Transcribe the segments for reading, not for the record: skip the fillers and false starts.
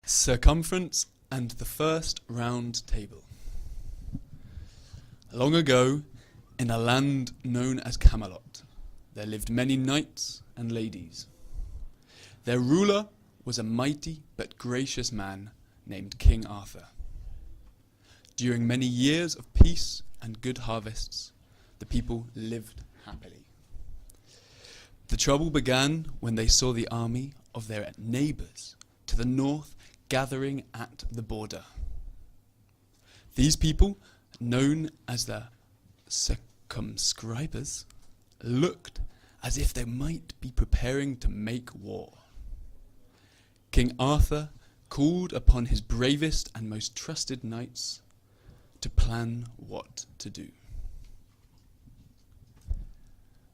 Circumference and the First Round Table. Long ago, in a land known as Camelot, there lived many knights and ladies. Their ruler was a mighty but gracious man named King Arthur. During many years of peace and good harvests, the people lived happily. The trouble began when they saw the army of their neighbours to the north gathering at the border. These people, known as the circumscribers, looked as if they might be preparing to make war. King Arthur called upon his bravest and most trusted knights to plan what to do.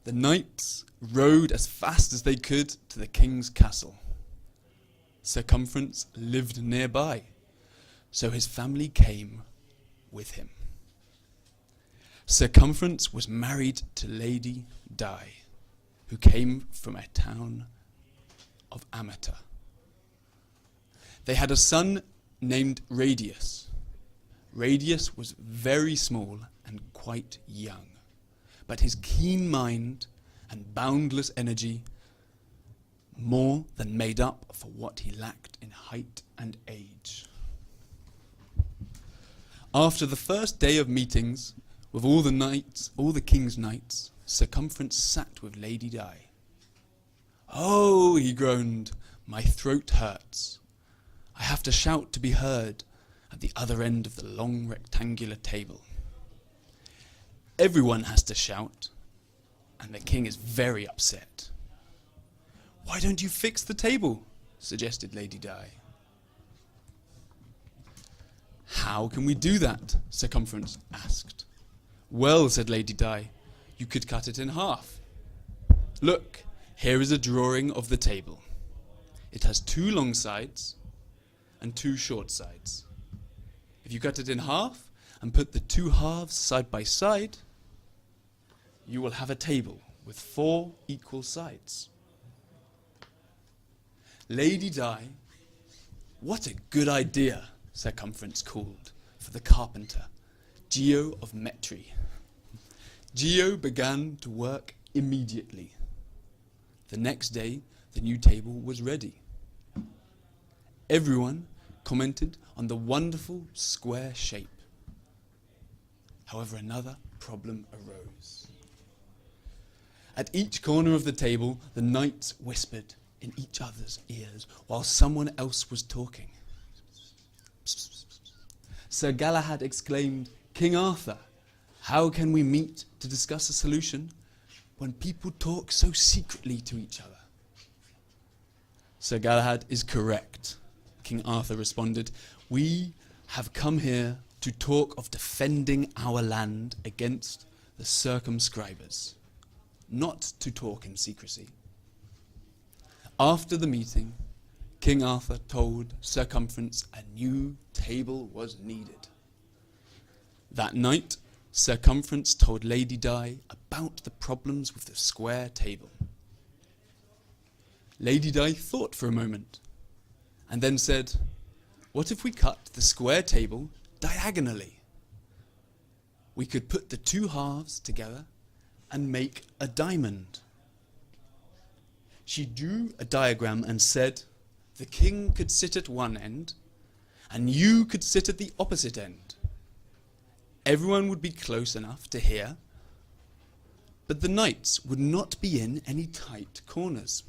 The knights rode as fast as they could to the king's castle. Circumference lived nearby, so his family came with him. Circumference was married to Lady Di, who came from a town of Amata. They had a son named Radius. Radius was very small and quite young, but his keen mind and boundless energy more than made up for what he lacked in height and age. After the first day of meetings with all the king's knights, Circumference sat with Lady Di. "Oh," he groaned, "my throat hurts. I have to shout to be heard at the other end of the long rectangular table. Everyone has to shout, and the king is very upset." "Why don't you fix the table?" suggested Lady Di. "How can we do that?" Circumference asked. "Well," said Lady Di, "you could cut it in half. Look, here is a drawing of the table. It has 2 long sides and 2 short sides. If you cut it in half and put the 2 halves side by side, you will have a table with 4 equal sides." Lady Di, "What a good idea," Circumference called for the carpenter, Geo of Metri. Geo began to work immediately. The next day, the new table was ready. Everyone commented on the wonderful square shape. However, another problem arose. At each corner of the table, the knights whispered in each other's ears while someone else was talking. Sir Galahad exclaimed, "King Arthur, how can we meet to discuss a solution when people talk so secretly to each other?" "Sir Galahad is correct," King Arthur responded. "We have come here to talk of defending our land against the circumscribers, not to talk in secrecy." After the meeting, King Arthur told Circumference a new table was needed. That night, Circumference told Lady Di about the problems with the square table. Lady Di thought for a moment, and then said, "What if we cut the square table diagonally? We could put the 2 halves together and make a diamond." She drew a diagram and said, "The king could sit at one end, and you could sit at the opposite end. Everyone would be close enough to hear, but the knights would not be in any tight corners."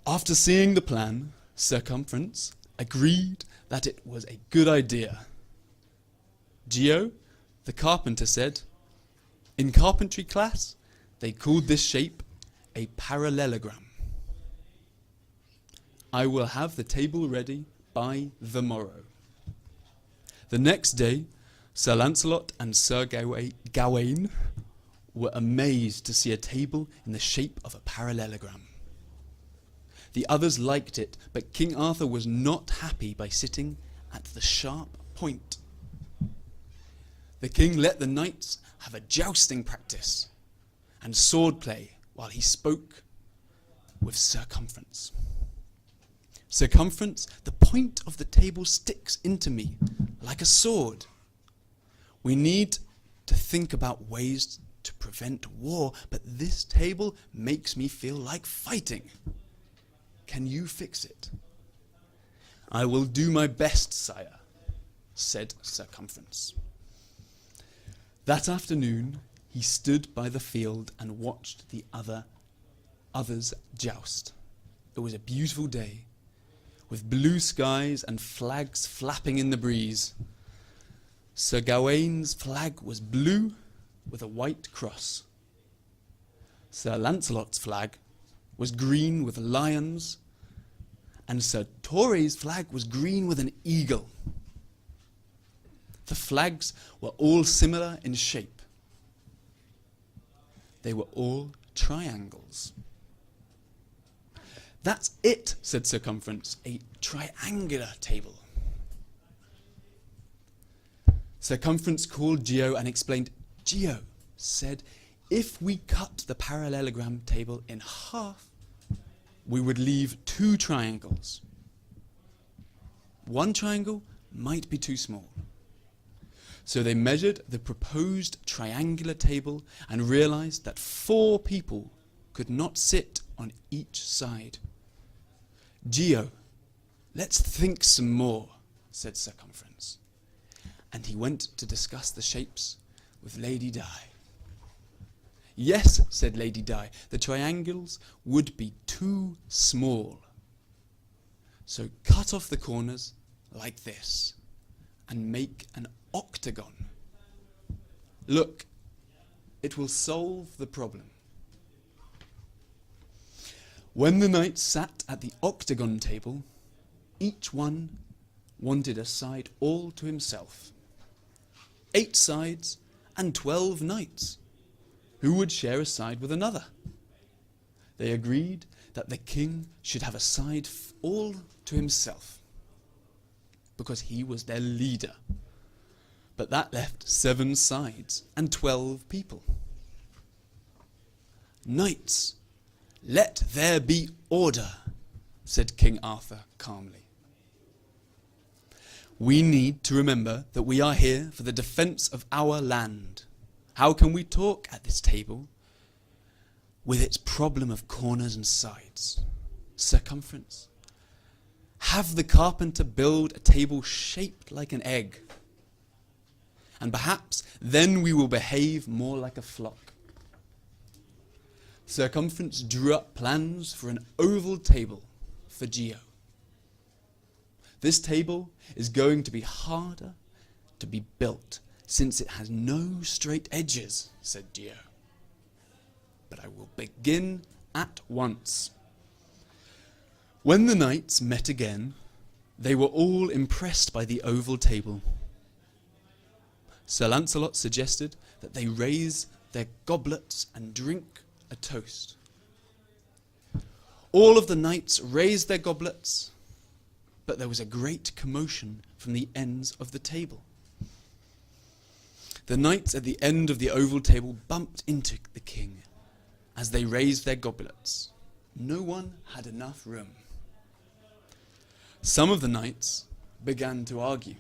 After seeing the plan, Circumference agreed that it was a good idea. Geo, the carpenter, said, "In carpentry class, they called this shape a parallelogram. I will have the table ready by the morrow." The next day, Sir Lancelot and Sir Gawain were amazed to see a table in the shape of a parallelogram. The others liked it, but King Arthur was not happy by sitting at the sharp point. The king let the knights have a jousting practice and sword play while he spoke with Circumference. Circumference, the point of the table sticks into me like a sword. We need to think about ways to prevent war, but this table makes me feel like fighting. Can you fix it? I will do my best, sire, said Circumference. That afternoon, he stood by the field and watched the others joust. It was a beautiful day, with blue skies and flags flapping in the breeze. Sir Gawaine's flag was blue with a white cross. Sir Lancelot's flag was green with lions, and Sir Torre's flag was green with an eagle. The flags were all similar in shape. They were all triangles. That's it, said Circumference, a triangular table. Circumference called Geo and explained. Geo said, if we cut the parallelogram table in half, we would leave 2 triangles. 1 triangle might be too small. So they measured the proposed triangular table and realized that 4 people could not sit on each side. Geo, let's think some more, said Circumference. And he went to discuss the shapes with Lady Di. Yes, said Lady Di, the triangles would be too small. So cut off the corners like this and make an octagon. Look, it will solve the problem. When the knights sat at the octagon table, each one wanted a side all to himself. 8 sides and 12 knights. Who would share a side with another? They agreed that the king should have a side all to himself, because he was their leader. But that left 7 sides and 12 people. Knights, let there be order, said King Arthur calmly. We need to remember that we are here for the defense of our land. How can we talk at this table with its problem of corners and sides? Circumference. Have the carpenter build a table shaped like an egg, and perhaps then we will behave more like a flock. Circumference drew up plans for an oval table for Geo. This table is going to be harder to be built since it has no straight edges, said Geo. But I will begin at once. When the knights met again, they were all impressed by the oval table. Sir Lancelot suggested that they raise their goblets and drink a toast. All of the knights raised their goblets, but there was a great commotion from the ends of the table. The knights at the end of the oval table bumped into the king as they raised their goblets. No one had enough room. Some of the knights began to argue.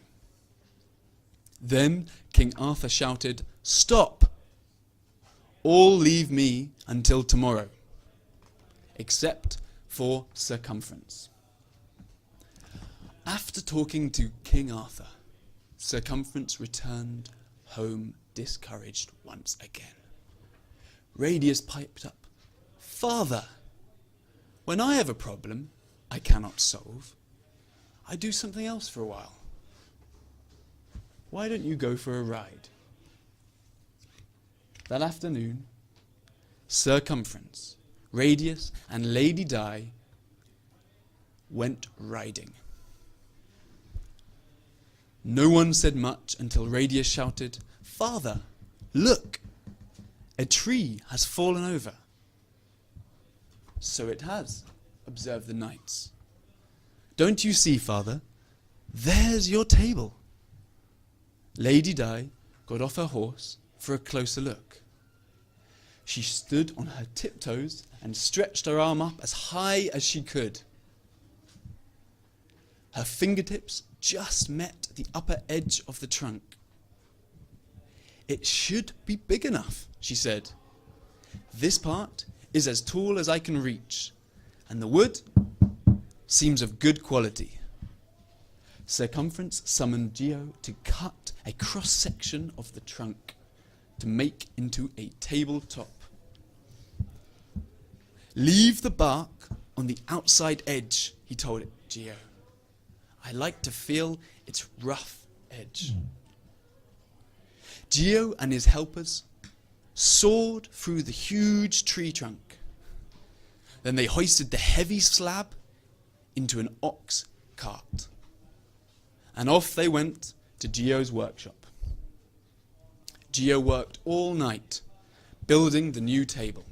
Then King Arthur shouted, "Stop! All leave me until tomorrow, except for Circumference." After talking to King Arthur, Circumference returned home discouraged once again. Radius piped up, "Father, when I have a problem I cannot solve, I do something else for a while. Why don't you go for a ride?" That afternoon, Circumference, Radius, and Lady Di went riding. No one said much until Radius shouted, "Father, look! A tree has fallen over." "So it has," observed the knights. "Don't you see, Father? There's your table." Lady Di got off her horse for a closer look. She stood on her tiptoes and stretched her arm up as high as she could. Her fingertips just met the upper edge of the trunk. "It should be big enough," she said. "This part is as tall as I can reach, and the wood seems of good quality." Circumference summoned Geo to cut a cross-section of the trunk to make into a tabletop. "Leave the bark on the outside edge," he told it, Geo. "I like to feel its rough edge." Geo and his helpers sawed through the huge tree trunk. Then they hoisted the heavy slab into an ox cart. And off they went to Geo's workshop. Geo worked all night, building the new table.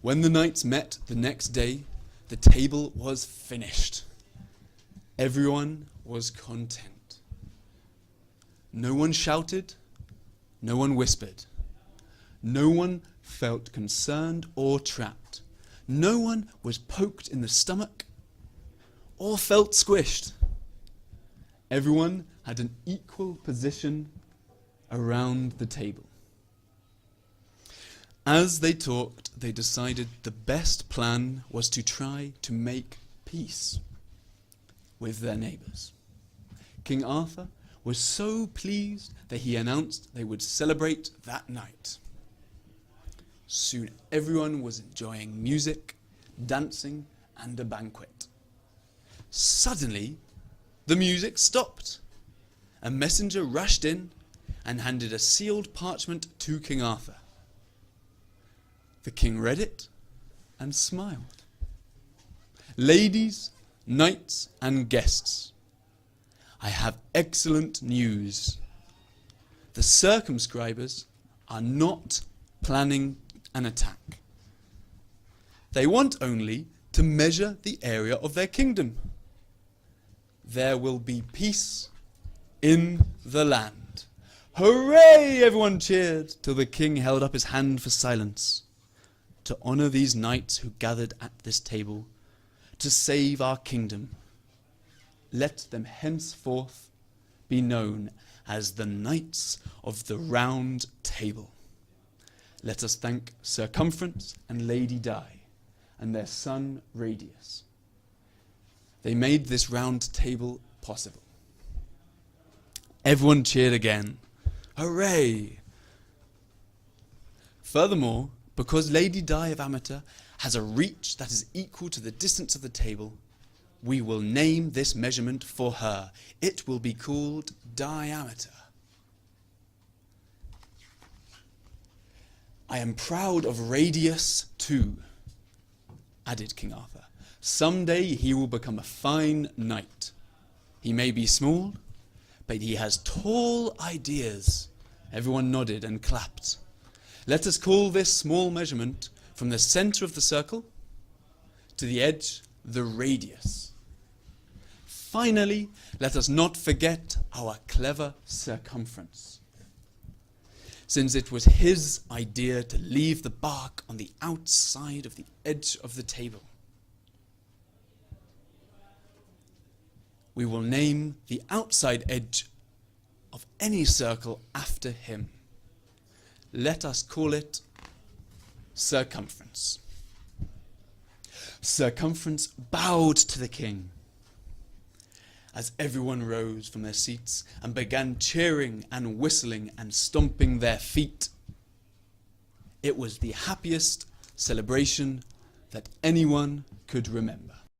When the knights met the next day, the table was finished. Everyone was content. No one shouted, no one whispered. No one felt concerned or trapped. No one was poked in the stomach or felt squished. Everyone had an equal position around the table. As they talked, they decided the best plan was to try to make peace with their neighbours. King Arthur was so pleased that he announced they would celebrate that night. Soon everyone was enjoying music, dancing, and a banquet. Suddenly, the music stopped. A messenger rushed in and handed a sealed parchment to King Arthur. The king read it and smiled. "Ladies, knights, and guests, I have excellent news. The circumscribers are not planning an attack. They want only to measure the area of their kingdom. There will be peace in the land." Hooray! Everyone cheered till the king held up his hand for silence. "To honour these knights who gathered at this table, to save our kingdom, let them henceforth be known as the Knights of the Round Table. Let us thank Circumference and Lady Di and their son Radius. They made this round table possible." Everyone cheered again. Hooray! Furthermore, because Lady Di of Amateur has a reach that is equal to the distance of the table, we will name this measurement for her. It will be called diameter. "I am proud of Radius too," added King Arthur. "Someday he will become a fine knight. He may be small, but he has tall ideas." Everyone nodded and clapped. "Let us call this small measurement from the center of the circle to the edge the radius. Finally, let us not forget our clever Circumference, since it was his idea to leave the bark on the outside of the edge of the table. We will name the outside edge of any circle after him. Let us call it Circumference." Circumference bowed to the king. As everyone rose from their seats and began cheering and whistling and stomping their feet, it was the happiest celebration that anyone could remember.